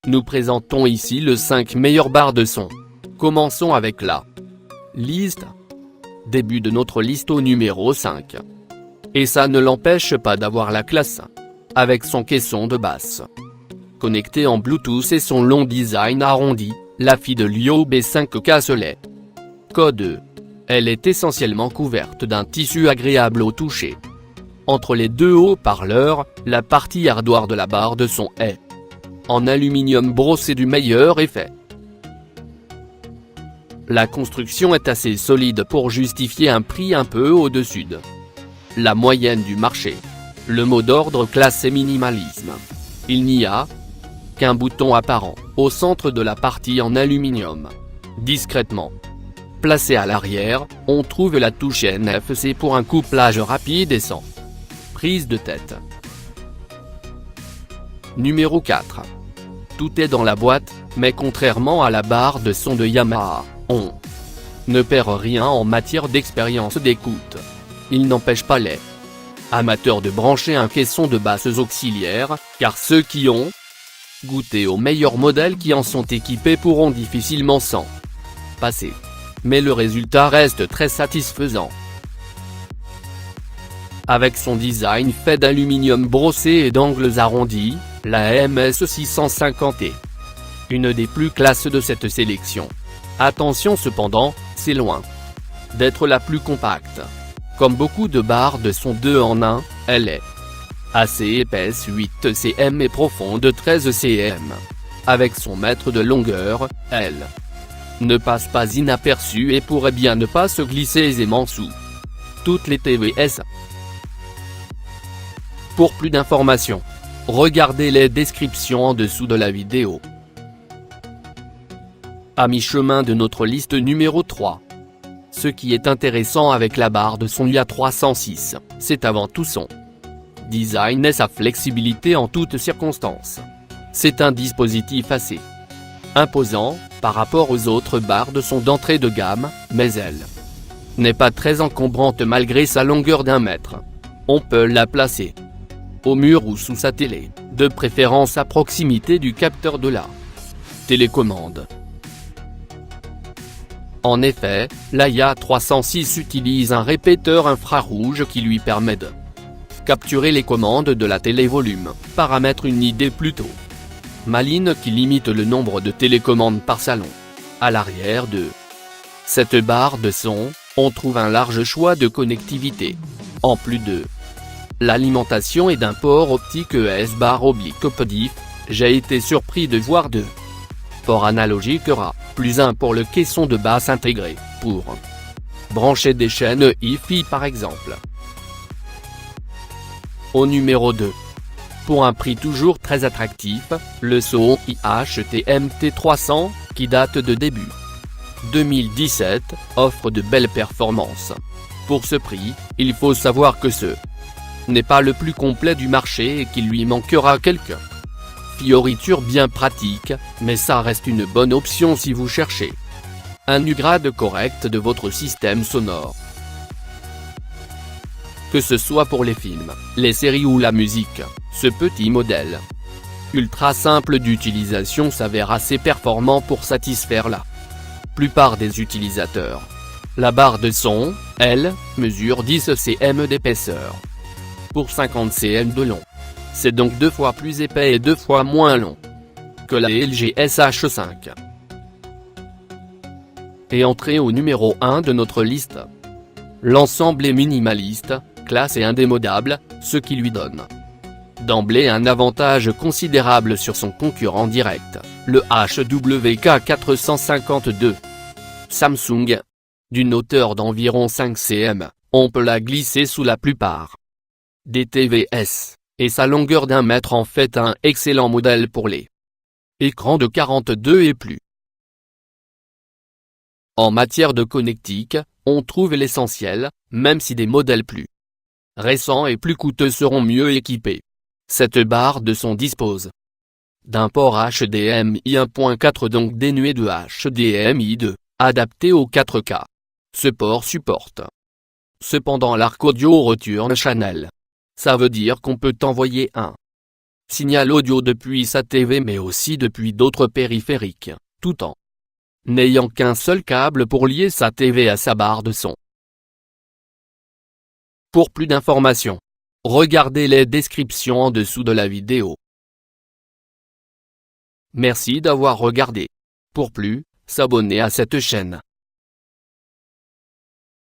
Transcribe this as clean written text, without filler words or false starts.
Nous présentons ici les 5 meilleures barres de son. Commençons avec la liste. Début de notre liste au numéro 5. Et ça ne l'empêche pas d'avoir la classe. Avec son caisson de basse connecté en Bluetooth et son long design arrondi, la fille de Lio B5 Castelet. Code E. Elle est essentiellement couverte d'un tissu agréable au toucher. Entre les deux haut-parleurs, la partie ardoire de la barre de son est en aluminium brossé du meilleur effet. La construction est assez solide pour justifier un prix un peu au-dessus de la moyenne du marché. Le mot d'ordre classe est minimalisme. Il n'y a qu'un bouton apparent au centre de la partie en aluminium. Discrètement placé à l'arrière, on trouve la touche NFC pour un couplage rapide et sans prise de tête. Numéro 4. Tout est dans la boîte, mais contrairement à la barre de son de Yamaha, on ne perd rien en matière d'expérience d'écoute. Il n'empêche pas les amateurs de brancher un caisson de basses auxiliaires, car ceux qui ont goûté aux meilleurs modèles qui en sont équipés pourront difficilement s'en passer. Mais le résultat reste très satisfaisant. Avec son design fait d'aluminium brossé et d'angles arrondis, la MS650 est une des plus classes de cette sélection. Attention cependant, c'est loin d'être la plus compacte. Comme beaucoup de barres de son 2 en 1, elle est assez épaisse 8 cm et profonde 13 cm. Avec son mètre de longueur, elle ne passe pas inaperçue et pourrait bien ne pas se glisser aisément sous toutes les TVS. Pour plus d'informations, regardez les descriptions en dessous de la vidéo. À mi-chemin de notre liste numéro 3. Ce qui est intéressant avec la barre de son IA306, c'est avant tout son design et sa flexibilité en toutes circonstances. C'est un dispositif assez imposant par rapport aux autres barres de son d'entrée de gamme, mais elle n'est pas très encombrante malgré sa longueur d'1 mètre. On peut la placer au mur ou sous sa télé, de préférence à proximité du capteur de la télécommande. En effet, la IA306 utilise un répéteur infrarouge qui lui permet de capturer les commandes de la télé-volume, paramètre une idée plutôt maligne qui limite le nombre de télécommandes par salon. À l'arrière de cette barre de son, on trouve un large choix de connectivité. En plus de l'alimentation et d'un port optique ES/PDIF, j'ai été surpris de voir 2 ports analogiques RA, plus un pour le caisson de basse intégré, pour brancher des chaînes Hi-Fi par exemple. Au numéro 2. Pour un prix toujours très attractif, le Sony IHT-MT300, qui date de début 2017, offre de belles performances. Pour ce prix, il faut savoir que ce n'est pas le plus complet du marché et qu'il lui manquera quelques fioritures bien pratiques, mais ça reste une bonne option si vous cherchez un upgrade correct de votre système sonore. Que ce soit pour les films, les séries ou la musique, ce petit modèle ultra simple d'utilisation s'avère assez performant pour satisfaire la plupart des utilisateurs. La barre de son, elle, mesure 10 cm d'épaisseur pour 50 cm de long. C'est donc 2 fois plus épais et 2 fois moins long que la LG SH5. Et entrée au numéro 1 de notre liste. L'ensemble est minimaliste, classe et indémodable, ce qui lui donne d'emblée un avantage considérable sur son concurrent direct, le HWK452. Samsung. D'une hauteur d'environ 5 cm, on peut la glisser sous la plupart des TVS, et sa longueur d'1 mètre en fait un excellent modèle pour les écrans de 42 et plus. En matière de connectique, on trouve l'essentiel, même si des modèles plus récents et plus coûteux seront mieux équipés. Cette barre de son dispose d'un port HDMI 1.4 donc dénué de HDMI 2, adapté au 4K. Ce port supporte cependant l'Arc Audio Return Channel. Ça veut dire qu'on peut envoyer un signal audio depuis sa TV mais aussi depuis d'autres périphériques, tout en n'ayant qu'un seul câble pour lier sa TV à sa barre de son. Pour plus d'informations, regardez les descriptions en dessous de la vidéo. Merci d'avoir regardé. Pour plus, s'abonner à cette chaîne.